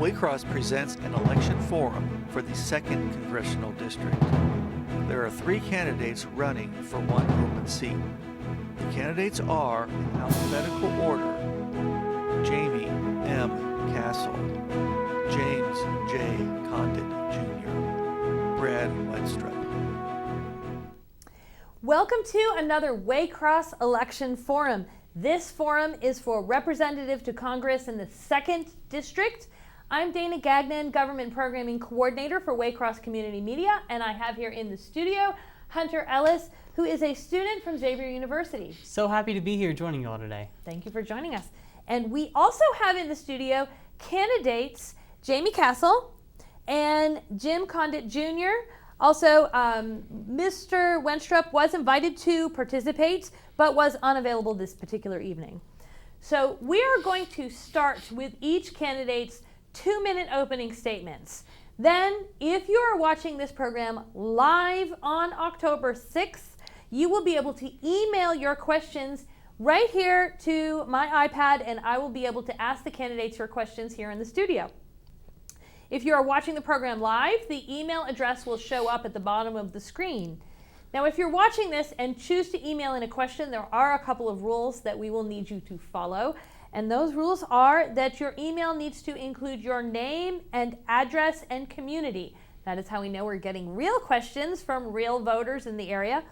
Waycross presents an election forum for the 2nd Congressional District. There are 3 candidates running for one open seat. The candidates are, in alphabetical order, Jaime M. Castle, James J. Condit Jr., Brad Wenstrup. Welcome to another Waycross Election Forum. This forum is for Representative to Congress in the 2nd District. I'm Dana Gagnon, Government Programming Coordinator for Waycross Community Media, and I have here in the studio Hunter Ellis, who is a student from Xavier University. So happy to be here joining you all today. Thank you for joining us. And we also have in the studio candidates Jaime Castle and Jim Condit Jr. Also, Mr. Wenstrup was invited to participate, but was unavailable this particular evening. So we are going to start with each candidate's 2-minute opening statements. Then, if you are watching this program live on October 6th, you will be able to email your questions right here to my iPad, and I will be able to ask the candidates your questions here in the studio. If you are watching the program live, the email address will show up at the bottom of the screen. Now, if you're watching this and choose to email in a question, there are a couple of rules that we will need you to follow. And those rules are that your email needs to include your name and address and community. That is how we know we're getting real questions from real voters in the area.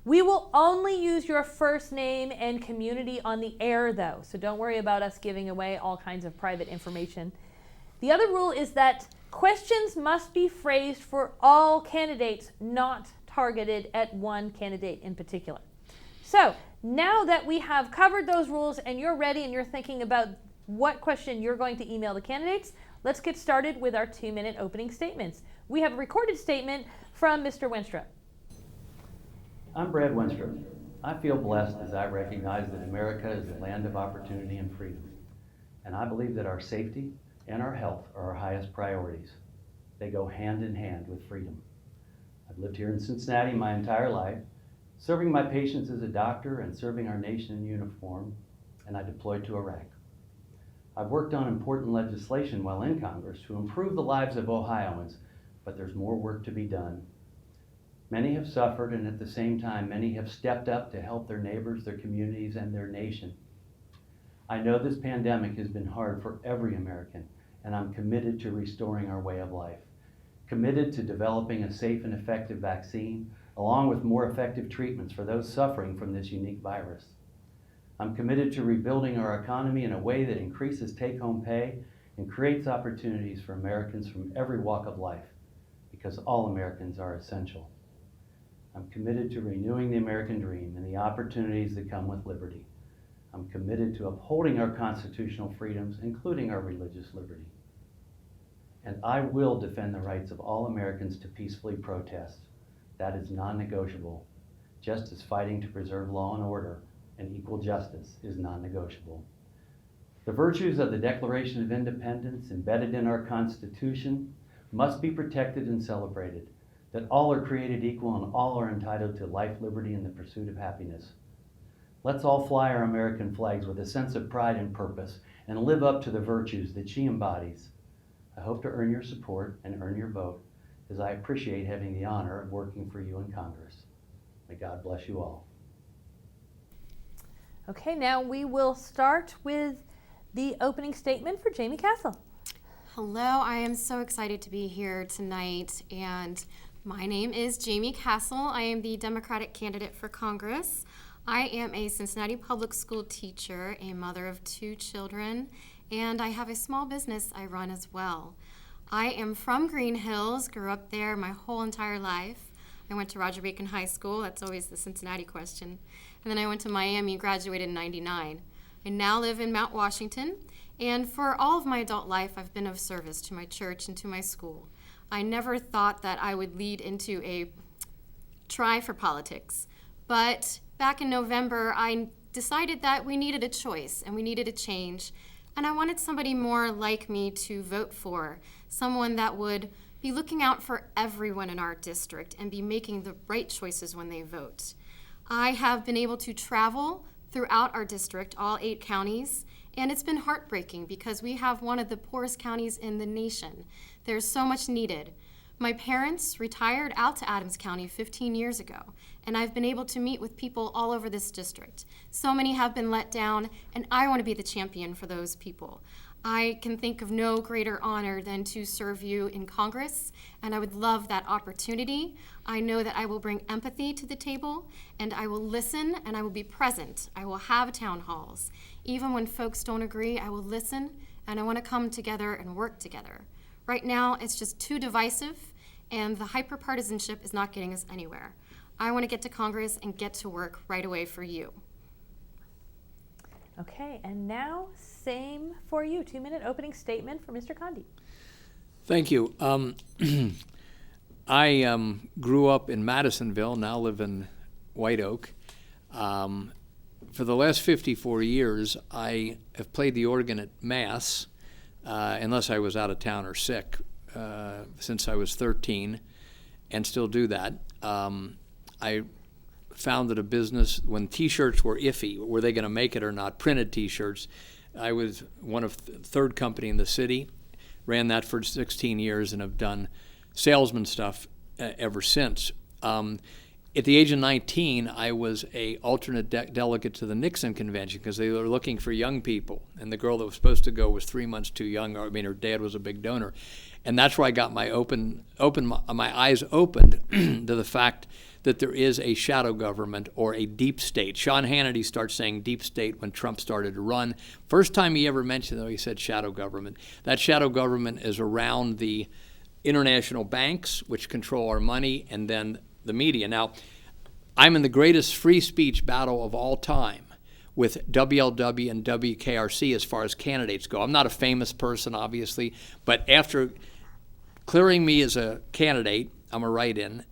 We will only use your first name and community on the air, though, so don't worry about us giving away all kinds of private information. The other rule is that questions must be phrased for all candidates, not targeted at one candidate in particular. So now that we have covered those rules and you're ready and you're thinking about what question you're going to email the candidates, let's get started with our 2-minute opening statements. We have a recorded statement from Mr. Wenstrup. I'm Brad Wenstrup. I feel blessed as I recognize that America is a land of opportunity and freedom. And I believe that our safety and our health are our highest priorities. They go hand in hand with freedom. I've lived here in Cincinnati my entire life, serving my patients as a doctor and serving our nation in uniform, and I deployed to Iraq. I've worked on important legislation while in Congress to improve the lives of Ohioans, but there's more work to be done. Many have suffered, and at the same time, many have stepped up to help their neighbors, their communities, and their nation. I know this pandemic has been hard for every American, and I'm committed to restoring our way of life, committed to developing a safe and effective vaccine, along with more effective treatments for those suffering from this unique virus. I'm committed to rebuilding our economy in a way that increases take-home pay and creates opportunities for Americans from every walk of life, because all Americans are essential. I'm committed to renewing the American dream and the opportunities that come with liberty. I'm committed to upholding our constitutional freedoms, including our religious liberty. And I will defend the rights of all Americans to peacefully protest. That is non-negotiable, just as fighting to preserve law and order and equal justice is non-negotiable. The virtues of the Declaration of Independence embedded in our Constitution must be protected and celebrated, that all are created equal and all are entitled to life, liberty, and the pursuit of happiness. Let's all fly our American flags with a sense of pride and purpose and live up to the virtues that she embodies. I hope to earn your support and earn your vote, as I appreciate having the honor of working for you in Congress. May God bless you all. Okay, now we will start with the opening statement for Jaime Castle. Hello, I am so excited to be here tonight, and my name is Jaime Castle. I am the Democratic candidate for Congress. I am a Cincinnati public school teacher, a mother of 2 children, and I have a small business I run as well. I am from Green Hills, grew up there my whole entire life. I went to Roger Bacon High School, that's always the Cincinnati question. And then I went to Miami and graduated in '99. I now live in Mount Washington, and for all of my adult life, I've been of service to my church and to my school. I never thought that I would lead into a try for politics, but back in November, I decided that we needed a choice and we needed a change, and I wanted somebody more like me to vote for, someone that would be looking out for everyone in our district and be making the right choices when they vote. I have been able to travel throughout our district, all 8 counties, and it's been heartbreaking because we have one of the poorest counties in the nation. There's so much needed. My parents retired out to Adams County 15 years ago, and I've been able to meet with people all over this district. So many have been let down, and I want to be the champion for those people. I can think of no greater honor than to serve you in Congress, and I would love that opportunity. I know that I will bring empathy to the table, and I will listen, and I will be present. I will have town halls. Even when folks don't agree, I will listen, and I want to come together and work together. Right now, it's just too divisive, and the hyperpartisanship is not getting us anywhere. I want to get to Congress and get to work right away for you. Okay, and now same for you. 2-minute opening statement for Mr. Condit. Thank you. I grew up in Madisonville, now live in White Oak. For the last 54 years, I have played the organ at Mass, unless I was out of town or sick, since I was 13, and still do that. I founded a business when T-shirts were iffy. Were they going to make it or not? Printed T-shirts. I was one of third company in the city, ran that for 16 years, and have done salesman stuff ever since. At the age of 19, I was a alternate delegate to the Nixon convention because they were looking for young people, and the girl that was supposed to go was 3 months too young. I mean, her dad was a big donor, and that's where I got my eyes opened to the fact that there is a shadow government or a deep state. Sean Hannity starts saying deep state when Trump started to run. First time he ever mentioned it, he said shadow government. That shadow government is around the international banks, which control our money, and then the media. Now, I'm in the greatest free speech battle of all time with WLW and WKRC as far as candidates go. I'm not a famous person, obviously, but after clearing me as a candidate, I'm a write-in,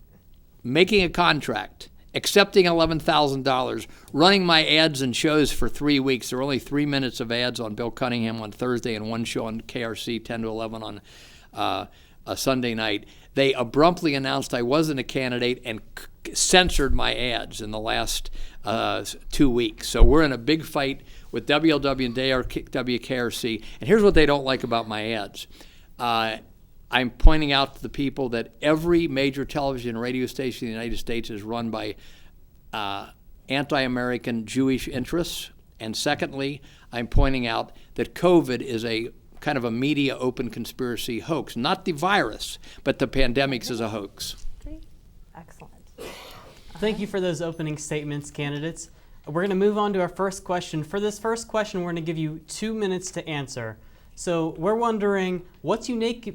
making a contract, accepting $11,000, running my ads and shows for 3 weeks. There were only 3 minutes of ads on Bill Cunningham on Thursday and one show on KRC 10 to 11 on a Sunday night. They abruptly announced I wasn't a candidate and censored my ads in the last 2 weeks. So we're in a big fight with WLW and WKRC. And here's what they don't like about my ads. I'm pointing out to the people that every major television and radio station in the United States is run by anti-American Jewish interests. And secondly, I'm pointing out that COVID is a kind of a media open conspiracy hoax. Not the virus, but the pandemics is a hoax. Excellent. Thank you for those opening statements, candidates. We're going to move on to our first question. For this first question, we're going to give you 2 minutes to answer. So we're wondering what's unique,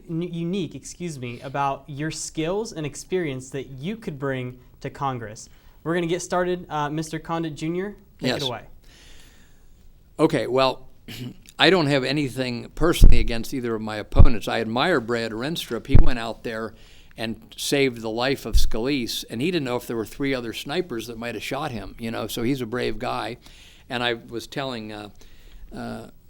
about your skills and experience that you could bring to Congress. We're going to get started. Mr. Condit Jr., take it away. Okay, well, I don't have anything personally against either of my opponents. I admire Brad Wenstrup. He went out there and saved the life of Scalise, and he didn't know if there were 3 other snipers that might have shot him, so he's a brave guy. And I was telling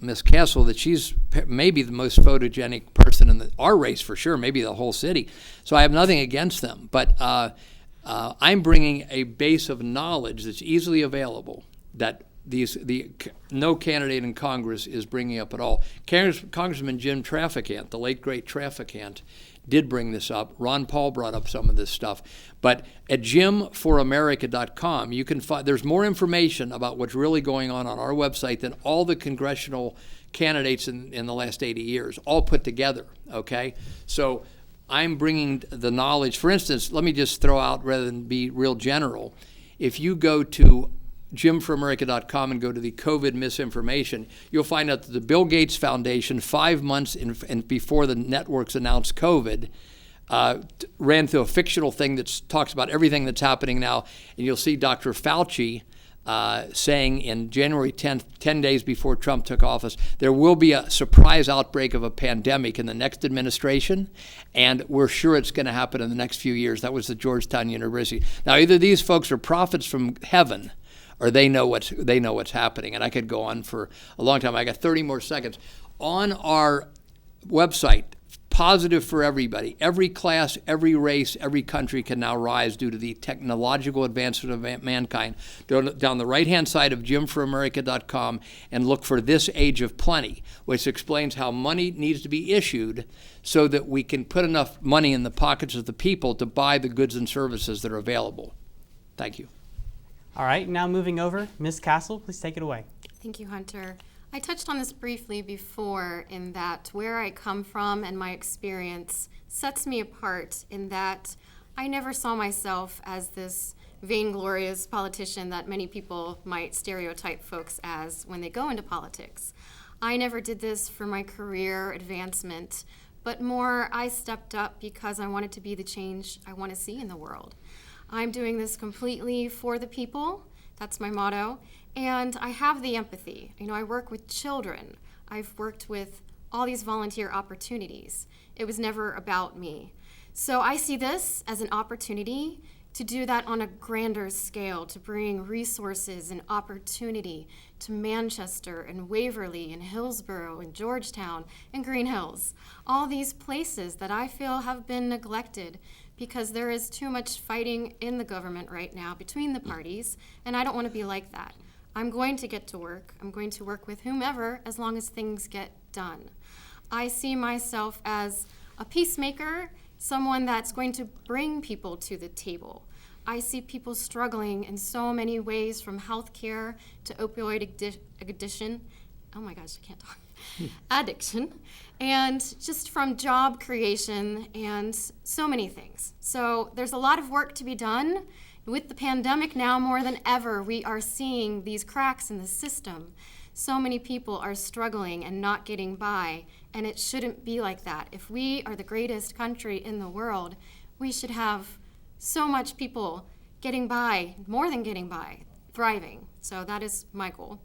Miss Castle that she's maybe the most photogenic person in our race for sure, maybe the whole city. So I have nothing against them, but I'm bringing a base of knowledge that's easily available that no candidate in Congress is bringing up at all. Congressman Jim Traficant, the late great Traficant, did bring this up. Ron Paul brought up some of this stuff. But at jimforamerica.com, you can find, there's more information about what's really going on our website than all the congressional candidates in the last 80 years, all put together, okay? So I'm bringing the knowledge. For instance, let me just throw out, rather than be real general, if you go to jimforamerica.com and go to the COVID misinformation, you'll find out that the Bill Gates Foundation, 5 months before the networks announced COVID, ran through a fictional thing that talks about everything that's happening now. And you'll see Dr. Fauci saying in January 10th, 10 days before Trump took office, there will be a surprise outbreak of a pandemic in the next administration, and we're sure it's going to happen in the next few years. That was the Georgetown University. Now, either these folks are prophets from heaven, or they know what's happening. And I could go on for a long time. I got 30 more seconds. On our website, positive for everybody. Every class, every race, every country can now rise due to the technological advancement of mankind. Down the right-hand side of JimForAmerica.com and look for This Age of Plenty, which explains how money needs to be issued so that we can put enough money in the pockets of the people to buy the goods and services that are available. Thank you. All right, now moving over, Ms. Castle, please take it away. Thank you, Hunter. I touched on this briefly before in that where I come from and my experience sets me apart in that I never saw myself as this vainglorious politician that many people might stereotype folks as when they go into politics. I never did this for my career advancement, but more I stepped up because I wanted to be the change I want to see in the world. I'm doing this completely for the people. That's my motto. And I have the empathy. You know, I work with children. I've worked with all these volunteer opportunities. It was never about me. So I see this as an opportunity to do that on a grander scale, to bring resources and opportunity to Manchester and Waverly and Hillsborough and Georgetown and Green Hills. All these places that I feel have been neglected because there is too much fighting in the government right now between the parties, and I don't want to be like that. I'm going to get to work. I'm going to work with whomever as long as things get done. I see myself as a peacemaker, someone that's going to bring people to the table. I see people struggling in so many ways, from healthcare to opioid addiction. Oh my gosh, I can't talk. Addiction, and just from job creation and so many things. So there's a lot of work to be done. With the pandemic now more than ever, we are seeing these cracks in the system. So many people are struggling and not getting by, and it shouldn't be like that. If we are the greatest country in the world, we should have so much people getting by, more than getting by, thriving. So that is my goal.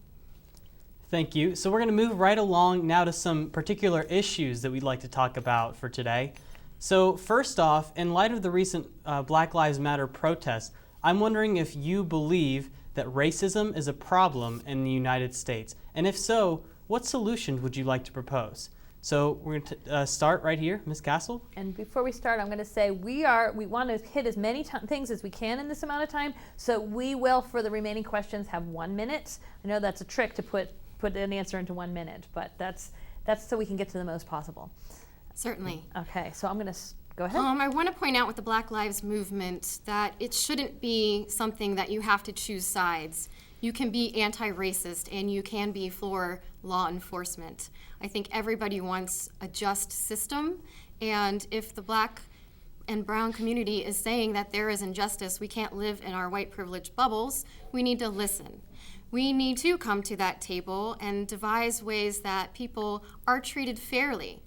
Thank you. So we're going to move right along now to some particular issues that we'd like to talk about for today. So first off, in light of the recent Black Lives Matter protests, I'm wondering if you believe that racism is a problem in the United States. And if so, what solution would you like to propose? So we're going to start right here, Ms. Castle. And before we start, I'm going to say we want to hit as many things as we can in this amount of time. So we will, for the remaining questions, have 1 minute. I know that's a trick to put an answer into 1 minute, but that's so we can get to the most possible. Certainly. Okay, so I'm going to go ahead. I want to point out with the Black Lives Movement that it shouldn't be something that you have to choose sides. You can be anti-racist and you can be for law enforcement. I think everybody wants a just system, and if the Black and brown community is saying that there is injustice, we can't live in our white privilege bubbles, we need to listen. We need to come to that table and devise ways that people are treated fairly.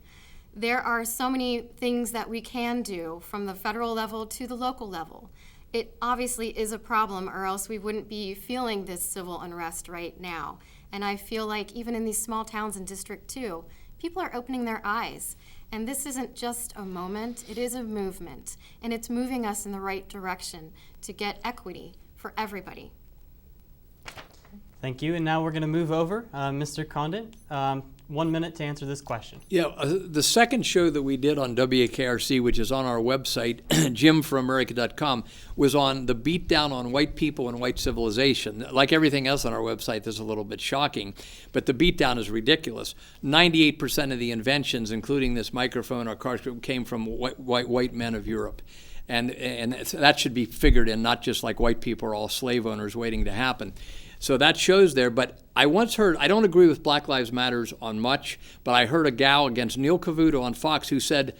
There are so many things that we can do from the federal level to the local level. It obviously is a problem, or else we wouldn't be feeling this civil unrest right now. And I feel like even in these small towns in District 2, people are opening their eyes. And this isn't just a moment, it is a movement. And it's moving us in the right direction to get equity for everybody. Thank you. And now we're going to move over. Mr. Condit, 1 minute to answer this question. Yeah, the second show that we did on WKRC, which is on our website, JimForAmerica.com, was on the beatdown on white people and white civilization. Like everything else on our website, this is a little bit shocking, but the beatdown is ridiculous. 98% of the inventions, including this microphone or car, came from white men of Europe. And that should be figured in, not just like white people are all slave owners waiting to happen. So that shows there, but I once heard, I don't agree with Black Lives Matters on much, but I heard a gal against Neil Cavuto on Fox who said,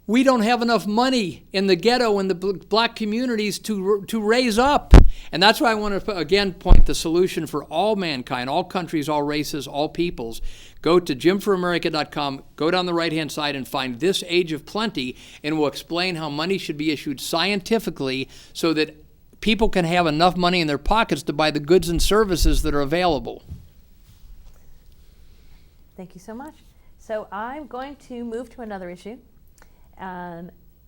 we don't have enough money in the ghetto and the black communities to raise up. And that's why I want to, again, point the solution for all mankind, all countries, all races, all peoples. Go to JimForAmerica.com, go down the right-hand side and find This Age of Plenty, and we'll explain how money should be issued scientifically so that people can have enough money in their pockets to buy the goods and services that are available. Thank you so much. So I'm going to move to another issue.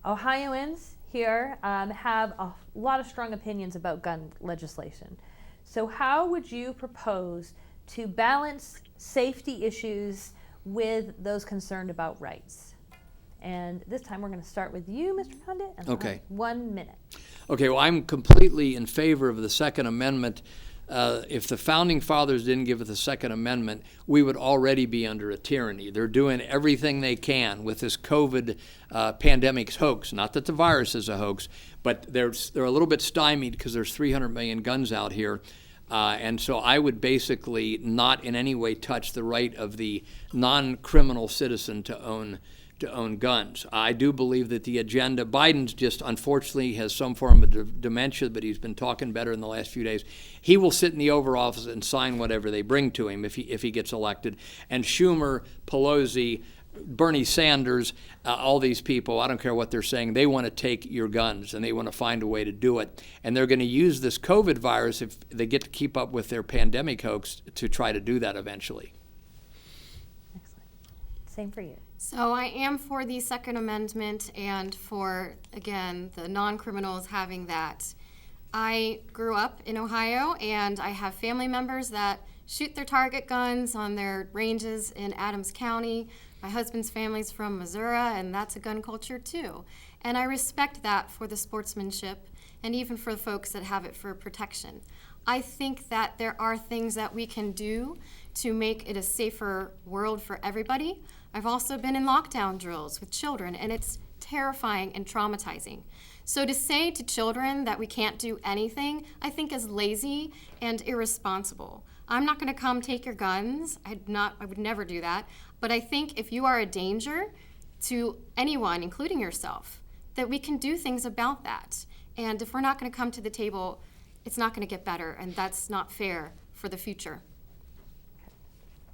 Ohioans here have a lot of strong opinions about gun legislation. So how would you propose to balance safety issues with those concerned about rights? And this time we're going to start with you, Mr. Condit. And Okay. 1 minute. Okay, well, I'm completely in favor of the Second Amendment. If the Founding Fathers didn't give it the Second Amendment, we would already be under a tyranny. They're doing everything they can with this COVID pandemic hoax. Not that the virus is a hoax, but they're a little bit stymied because there's 300 million guns out here. And so I would basically not in any way touch the right of the non-criminal citizen to own guns. I do believe that the agenda, Biden's just unfortunately has some form of dementia, but he's been talking better in the last few days. He will sit in the Oval Office and sign whatever they bring to him if he gets elected. And Schumer, Pelosi, Bernie Sanders, all these people, I don't care what they're saying, they want to take your guns and they want to find a way to do it. And they're going to use this COVID virus, if they get to keep up with their pandemic hoax, to try to do that eventually. Excellent. Same for you. So I am for the Second Amendment and for, again, the non-criminals having that. I grew up in Ohio and I have family members that shoot their target guns on their ranges in Adams County. My husband's family's from Missouri, and that's a gun culture too. And I respect that for the sportsmanship and even for the folks that have it for protection. I think that there are things that we can do to make it a safer world for everybody. I've also been in lockdown drills with children, and it's terrifying and traumatizing. So to say to children that we can't do anything, I think is lazy and irresponsible. I'm not going to come take your guns. I would never do that. But I think if you are a danger to anyone, including yourself, that we can do things about that. And if we're not going to come to the table, it's not going to get better, and that's not fair for the future.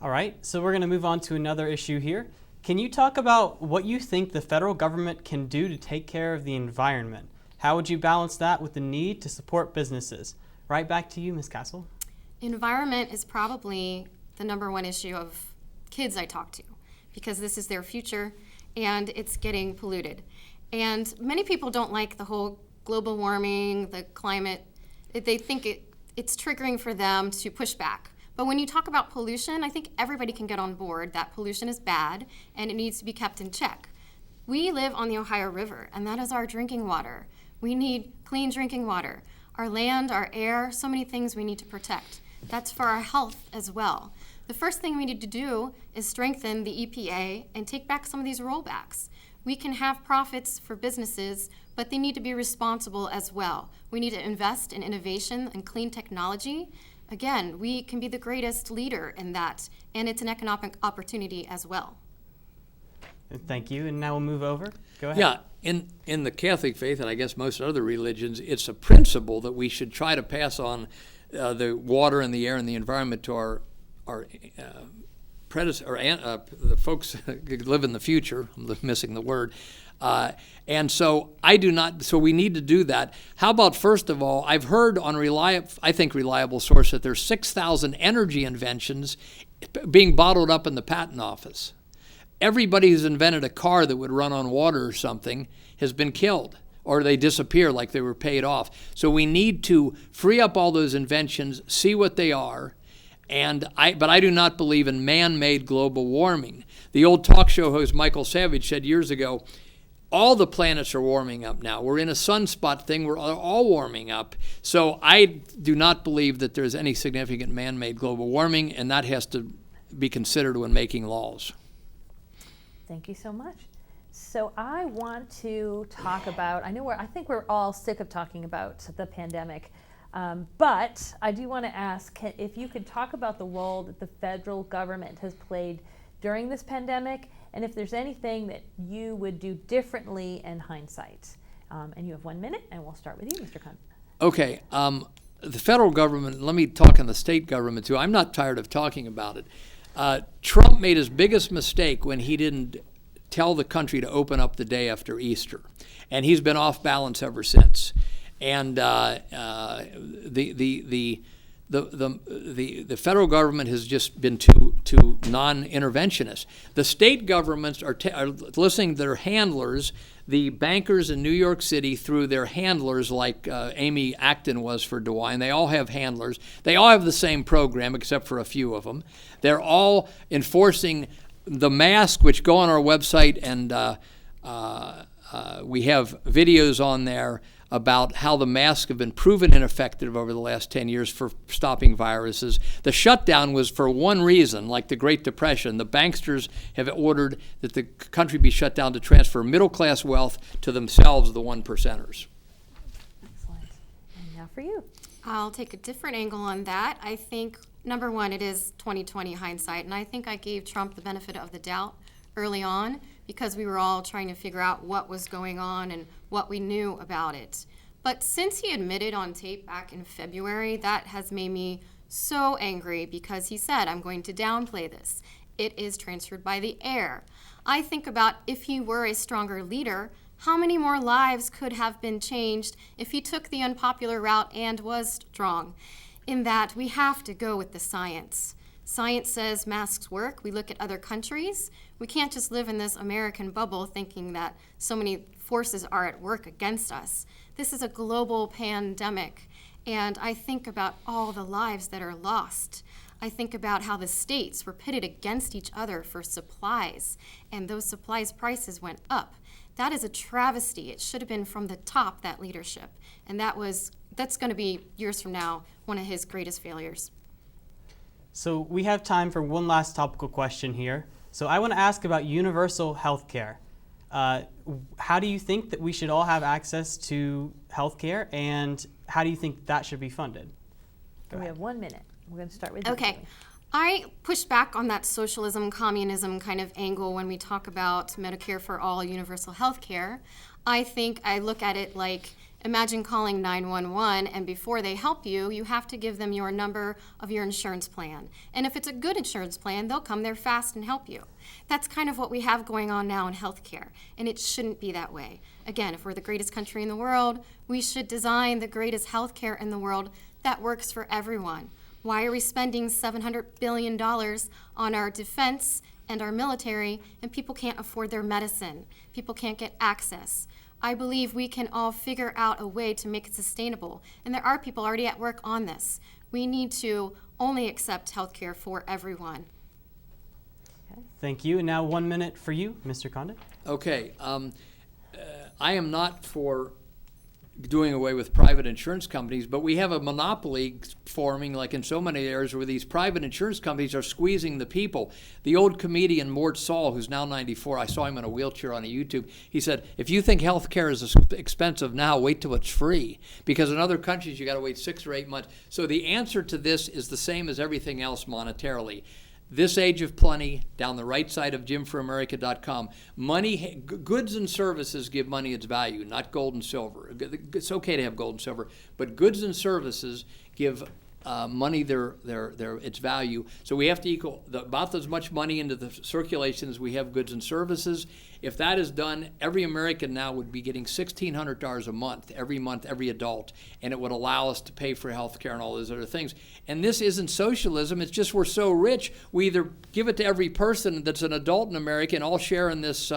All right, so we're going to move on to another issue here. Can you talk about what you think the federal government can do to take care of the environment? How would you balance that with the need to support businesses? Right back to you, Ms. Castle. Environment is probably the #1 issue of kids I talk to, because this is their future and it's getting polluted. And many people don't like the whole global warming, the climate. They think it's triggering for them to push back. But when you talk about pollution, I think everybody can get on board that pollution is bad and it needs to be kept in check. We live on the Ohio River, and that is our drinking water. We need clean drinking water. Our land, our air, so many things we need to protect. That's for our health as well. The first thing we need to do is strengthen the EPA and take back some of these rollbacks. We can have profits for businesses, but they need to be responsible as well. We need to invest in innovation and clean technology. Again, we can be the greatest leader in that, and it's an economic opportunity as well. Thank you, and now we'll move over. Go ahead. Yeah, in the Catholic faith, and I guess most other religions, it's a principle that we should try to pass on the water and the air and the environment to our the folks who live in the future. I'm missing the word. And so I do not, so we need to do that. How about, first of all, I've heard on reliable source that there's 6,000 energy inventions being bottled up in the patent office. Everybody who's invented a car that would run on water or something has been killed, or they disappear like they were paid off. So we need to free up all those inventions, see what they are, but I do not believe in man-made global warming. The old talk show host Michael Savage said years ago, all the planets are warming up now. We're in a sunspot thing. We're all warming up. So I do not believe that there's any significant man-made global warming, and that has to be considered when making laws. Thank you so much. So I want to talk about, I think we're all sick of talking about the pandemic, but I do want to ask if you could talk about the role that the federal government has played during this pandemic, and if there's anything that you would do differently in hindsight. And you have 1 minute, and we'll start with you, Mr. Condit. Okay. The federal government, let me talk on the state government too. I'm not tired of talking about it. Trump made his biggest mistake when he didn't tell the country to open up the day after Easter. And he's been off balance ever since. And the federal government has just been too non-interventionist. The state governments are listening to their handlers, the bankers in New York City through their handlers like Amy Acton was for DeWine. They all have handlers. They all have the same program except for a few of them. They're all enforcing the mask, which go on our website and We have videos on there about how the masks have been proven ineffective over the last 10 years for stopping viruses. The shutdown was for one reason, like the Great Depression. The banksters have ordered that the country be shut down to transfer middle-class wealth to themselves, the one percenters. Excellent. And now for you. I'll take a different angle on that. I think, number one, it is 2020 hindsight, and I think I gave Trump the benefit of the doubt early on because we were all trying to figure out what was going on and what we knew about it. But since he admitted on tape back in February, that has made me so angry because he said, I'm going to downplay this. It is transferred by the air. I think about if he were a stronger leader, how many more lives could have been changed if he took the unpopular route and was strong? In that we have to go with the science. Science says masks work. We look at other countries. We can't just live in this American bubble thinking that so many forces are at work against us. This is a global pandemic, and I think about all the lives that are lost. I think about how the states were pitted against each other for supplies, and those supplies prices went up. That is a travesty. It should have been from the top, that leadership, and that's going to be, years from now, one of his greatest failures. So we have time for one last topical question here. So I want to ask about universal health care. How do you think that we should all have access to health care, and how do you think that should be funded? We have 1 minute. We're going to start with you. Okay. I push back on that socialism, communism kind of angle when we talk about Medicare for all, universal health care. I look at it like, imagine calling 911, and before they help you, you have to give them your number of your insurance plan. And if it's a good insurance plan, they'll come there fast and help you. That's kind of what we have going on now in healthcare, and it shouldn't be that way. Again, if we're the greatest country in the world, we should design the greatest healthcare in the world that works for everyone. Why are we spending $700 billion on our defense and our military, and people can't afford their medicine? People can't get access. I believe we can all figure out a way to make it sustainable, and there are people already at work on this. We need to only accept healthcare for everyone. Thank you. And now 1 minute for you, Mr. Condit. Okay. I am not for doing away with private insurance companies, but we have a monopoly forming, like in so many areas, where these private insurance companies are squeezing the people. The old comedian Mort Saul, who's now 94, I saw him in a wheelchair on a YouTube, he said, if you think health care is expensive now, wait till it's free. Because in other countries, you got to wait 6 or 8 months. So the answer to this is the same as everything else monetarily. This Age of Plenty, down the right side of JimForAmerica.com. Money, goods and services give money its value, not gold and silver. It's okay to have gold and silver, but goods and services give money its value. So we have to equal about as much money into the circulation as we have goods and services. If that is done, every American now would be getting $1,600 a month, every adult, and it would allow us to pay for health care and all those other things. And this isn't socialism. It's just we're so rich, we either give it to every person that's an adult in America and all share in this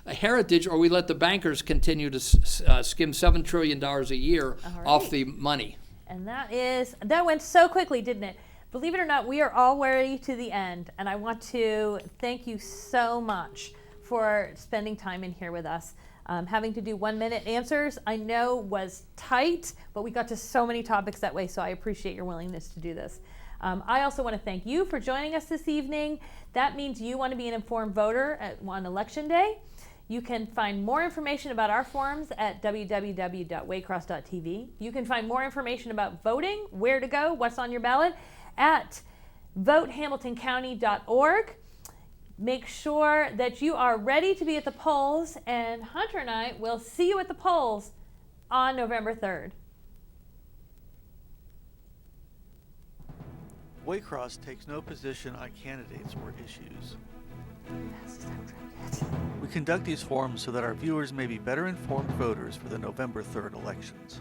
heritage, or we let the bankers continue to skim $7 trillion a year off the money. And that went so quickly, didn't it? Believe it or not, we are already to the end, and I want to thank you so much for spending time in here with us. Having to do 1 minute answers, I know was tight, but we got to so many topics that way, so I appreciate your willingness to do this. I also want to thank you for joining us this evening. That means you want to be an informed voter on Election Day. You can find more information about our forums at www.waycross.tv. You can find more information about voting, where to go, what's on your ballot at votehamiltoncounty.org. Make sure that you are ready to be at the polls, and Hunter and I will see you at the polls on November 3rd. Waycross takes no position on candidates or issues. We conduct these forums so that our viewers may be better informed voters for the November 3rd elections.